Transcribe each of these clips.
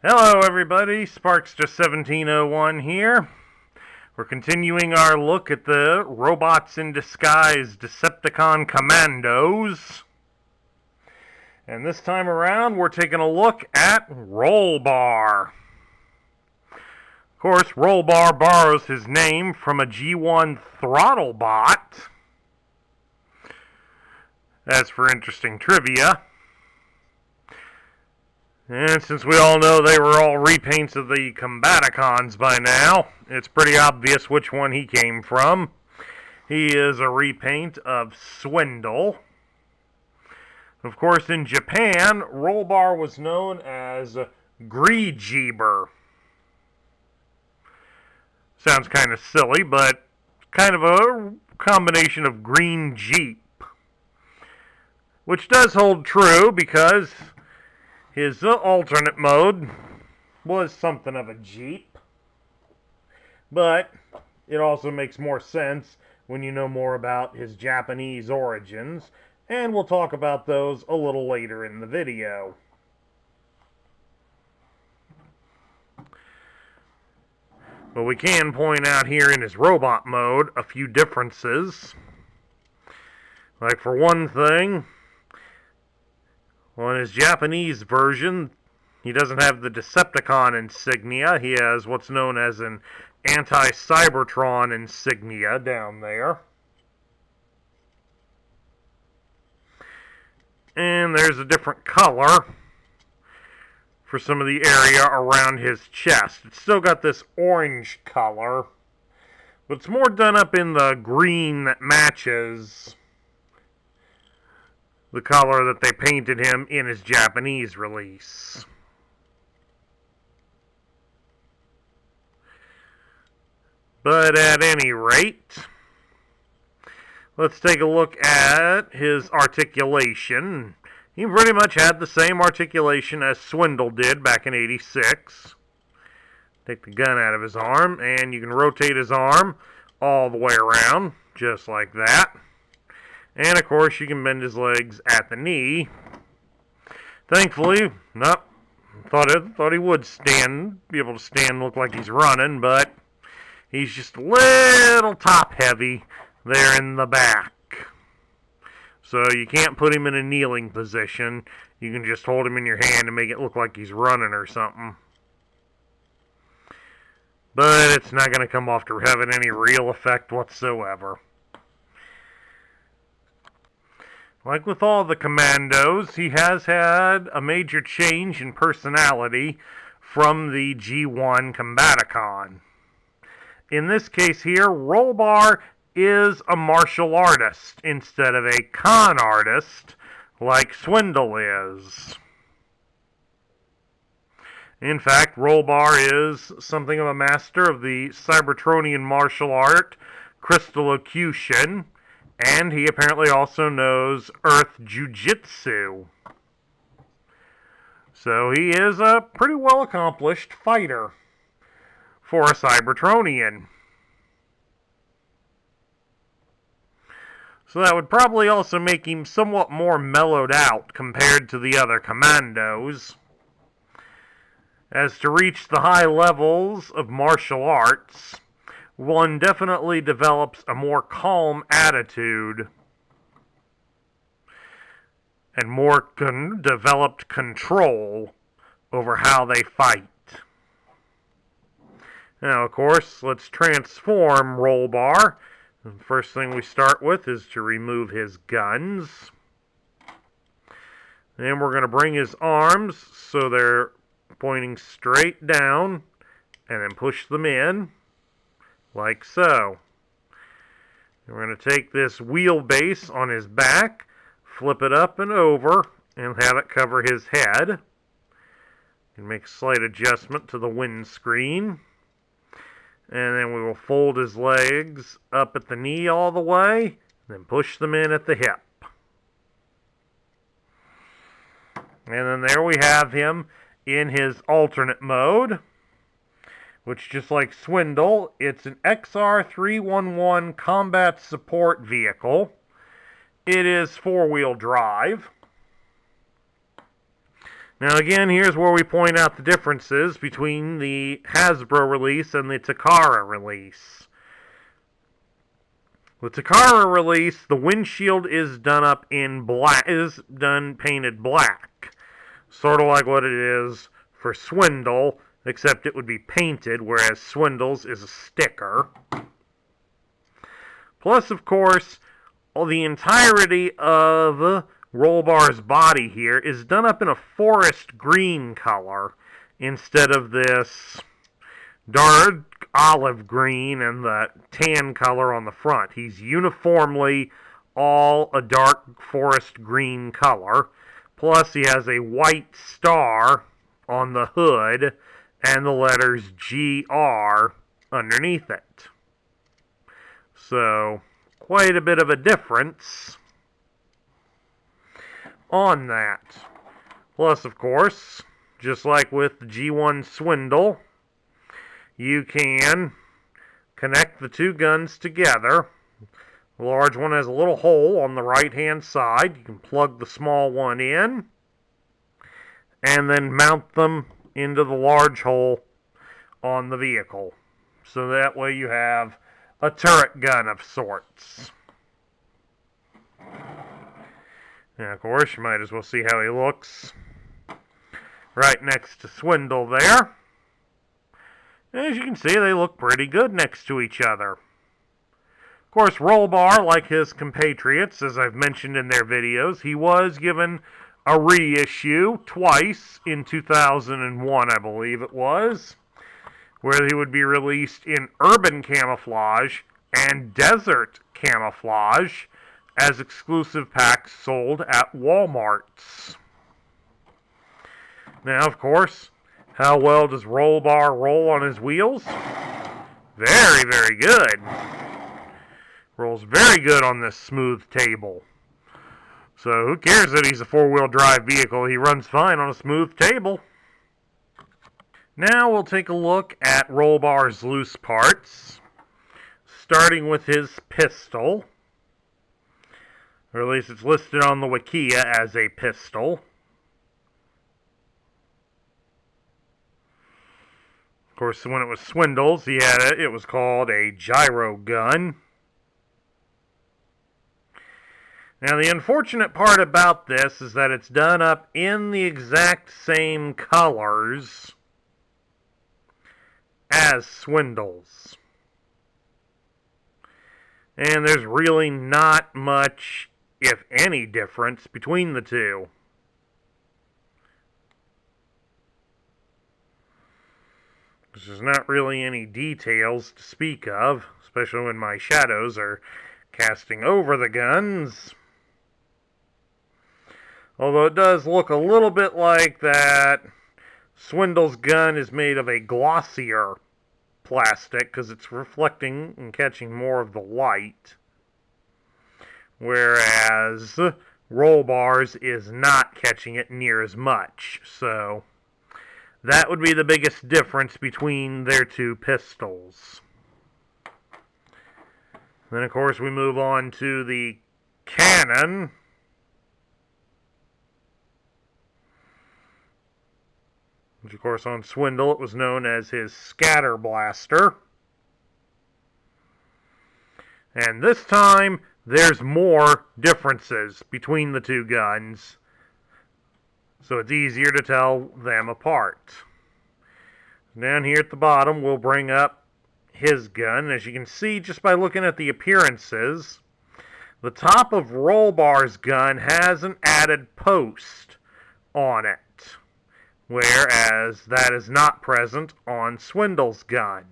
Hello everybody, Sparkster1701 here. We're continuing our look at the robots in disguise Decepticon Commandos. And this time around we're taking a look at Rollbar. Of course, Rollbar borrows his name from a G1 throttle bot. As for interesting trivia, and since we all know they were all repaints of the Combaticons by now, it's pretty obvious which one he came from. He is a repaint of Swindle. Of course, in Japan, Rollbar was known as Greejeeber. Sounds kind of silly, but kind of a combination of green Jeep. Which does hold true because his alternate mode was something of a Jeep, but it also makes more sense when you know more about his Japanese origins, and we'll talk about those a little later in the video. But we can point out here in his robot mode a few differences. Like, for one thing, well, in his Japanese version, he doesn't have the Decepticon insignia. He has what's known as an anti-Cybertron insignia down there. And there's a different color for some of the area around his chest. It's still got this orange color, but it's more done up in the green that matches the color that they painted him in his Japanese release. But at any rate, let's take a look at his articulation. He pretty much had the same articulation as Swindle did back in '86. Take the gun out of his arm, and you can rotate his arm all the way around, just like that. And of course, you can bend his legs at the knee. Thankfully, nope, thought he would be able to stand, look like he's running, but he's just a little top heavy there in the back. So you can't put him in a kneeling position. You can just hold him in your hand and make it look like he's running or something. But it's not going to come off to having any real effect whatsoever. Like with all the Commandos, he has had a major change in personality from the G1 Combaticon. In this case here, Rollbar is a martial artist instead of a con artist like Swindle is. In fact, Rollbar is something of a master of the Cybertronian martial art, Crystallocution, and he apparently also knows Earth Jiu-Jitsu. So he is a pretty well-accomplished fighter for a Cybertronian. So that would probably also make him somewhat more mellowed out compared to the other Commandos. As to reach the high levels of martial arts, one definitely develops a more calm attitude and more developed control over how they fight. Now, of course, let's transform Rollbar. The first thing we start with is to remove his guns. Then we're going to bring his arms so they're pointing straight down, and then push them in, like so. And we're going to take this wheelbase on his back, flip it up and over, and have it cover his head. And make a slight adjustment to the windscreen. And then we will fold his legs up at the knee all the way, then push them in at the hip. And then there we have him in his alternate mode, which, just like Swindle, it's an XR311 combat support vehicle. It is four-wheel drive. Now again, here's where we point out the differences between the Hasbro release and the Takara release. The Takara release, the windshield is done up in black, painted black. Sort of like what it is for Swindle, except it would be painted, whereas Swindle's is a sticker. Plus, of course, the entirety of Rollbar's body here is done up in a forest green color instead of this dark olive green and the tan color on the front. He's uniformly all a dark forest green color. Plus, he has a white star on the hood and the letters GR underneath it. So, quite a bit of a difference on that. Plus, of course, just like with the G1 Swindle, you can connect the two guns together. The large one has a little hole on the right-hand side. You can plug the small one in and then mount them into the large hole on the vehicle. So that way you have a turret gun of sorts. Now, of course, you might as well see how he looks right next to Swindle there. As you can see, they look pretty good next to each other. Of course, Rollbar, like his compatriots, as I've mentioned in their videos, he was given a reissue twice in 2001, I believe it was, where he would be released in urban camouflage and desert camouflage as exclusive packs sold at Walmarts. Now, of course, how well does Rollbar roll on his wheels? Very, very good. Rolls very good on this smooth table. So who cares that he's a four-wheel drive vehicle? He runs fine on a smooth table. Now we'll take a look at Rollbar's loose parts, starting with his pistol. Or at least it's listed on the Wikia as a pistol. Of course, when it was Swindle's, it was called a gyro gun. Now, the unfortunate part about this is that it's done up in the exact same colors as Swindle's. And there's really not much, if any, difference between the two. There's not really any details to speak of, especially when my shadows are casting over the guns. Although it does look a little bit like that Swindle's gun is made of a glossier plastic because it's reflecting and catching more of the light, whereas Rollbar's is not catching it near as much. So that would be the biggest difference between their two pistols. Then, of course, we move on to the cannon. Which, of course, on Swindle, it was known as his scatter blaster. And this time, there's more differences between the two guns, so it's easier to tell them apart. Down here at the bottom, we'll bring up his gun. As you can see, just by looking at the appearances, the top of Rollbar's gun has an added post on it, whereas that is not present on Swindle's gun.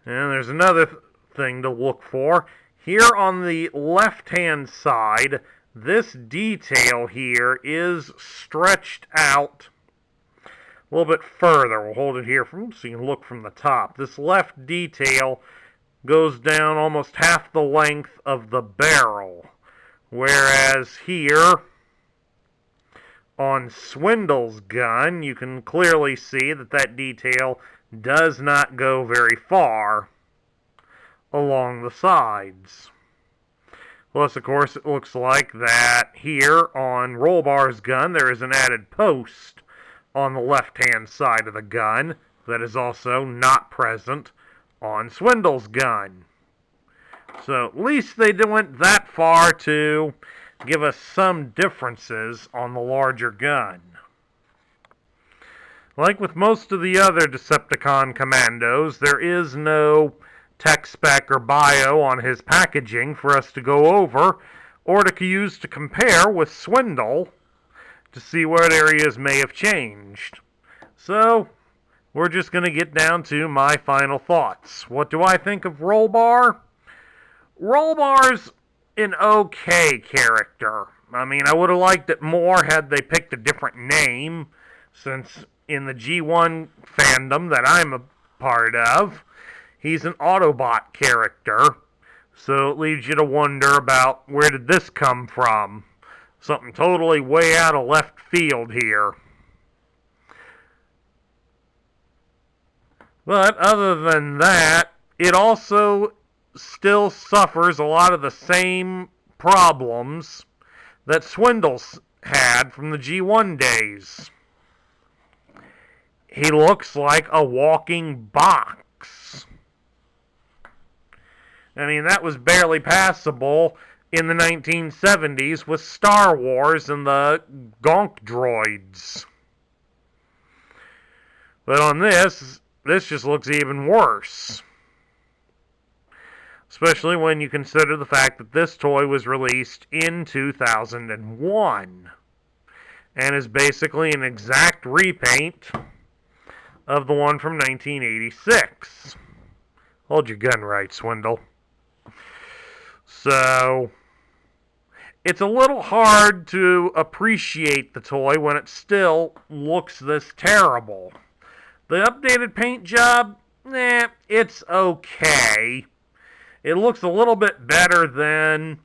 And there's another thing to look for. Here on the left-hand side, this detail here is stretched out a little bit further. We'll hold it here so you can look from the top. This left detail goes down almost half the length of the barrel, whereas here on Swindle's gun, you can clearly see that that detail does not go very far along the sides. Plus, of course, it looks like that here on Rollbar's gun there is an added post on the left-hand side of the gun that is also not present on Swindle's gun. So at least they went that far to give us some differences on the larger gun. Like with most of the other Decepticon Commandos, there is no tech spec or bio on his packaging for us to go over or to use to compare with Swindle to see what areas may have changed. So, we're just going to get down to my final thoughts. What do I think of Rollbar? Rollbar's an okay character. I mean, I would have liked it more had they picked a different name, since in the G1 fandom that I'm a part of, he's an Autobot character, so it leaves you to wonder about where did this come from? Something totally way out of left field here. But other than that, it also still suffers a lot of the same problems that Swindle's had from the G1 days. He looks like a walking box. I mean, that was barely passable in the 1970s with Star Wars and the Gonk droids. But on this just looks even worse. Especially when you consider the fact that this toy was released in 2001 and is basically an exact repaint of the one from 1986. Hold your gun right, Swindle. So, it's a little hard to appreciate the toy when it still looks this terrible. The updated paint job, it's okay. It looks a little bit better than,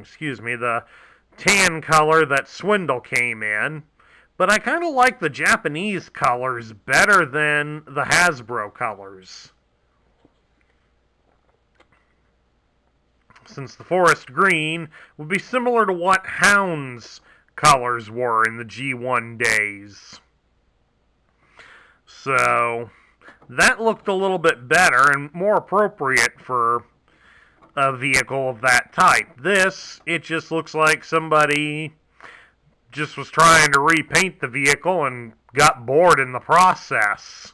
excuse me, the tan color that Swindle came in. But I kind of like the Japanese colors better than the Hasbro colors. Since the forest green would be similar to what Hound's colors were in the G1 days. So, that looked a little bit better and more appropriate for a vehicle of that type. This, it just looks like somebody just was trying to repaint the vehicle and got bored in the process.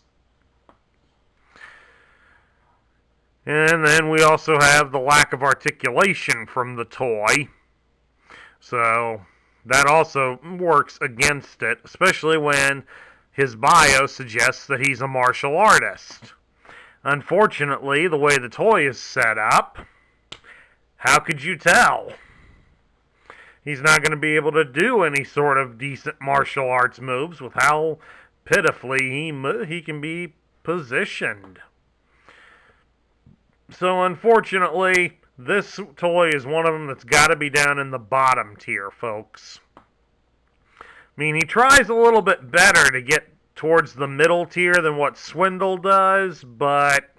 And then we also have the lack of articulation from the toy. So that also works against it, especially when his bio suggests that he's a martial artist. Unfortunately, the way the toy is set up, how could you tell? He's not going to be able to do any sort of decent martial arts moves with how pitifully he can be positioned. So unfortunately, this toy is one of them that's got to be down in the bottom tier, folks. I mean, he tries a little bit better to get towards the middle tier than what Swindle does, but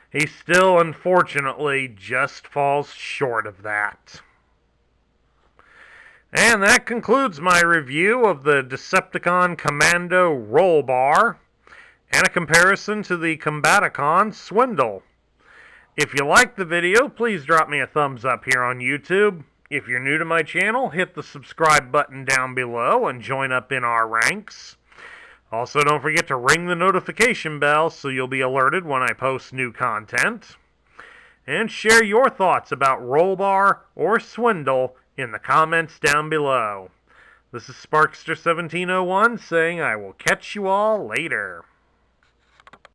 he still, unfortunately, just falls short of that. And that concludes my review of the Decepticon Commando Rollbar and a comparison to the Combaticon Swindle. If you liked the video, please drop me a thumbs up here on YouTube. If you're new to my channel, hit the subscribe button down below and join up in our ranks. Also, don't forget to ring the notification bell so you'll be alerted when I post new content. And share your thoughts about Rollbar or Swindle in the comments down below. This is Sparkster1701 saying I will catch you all later.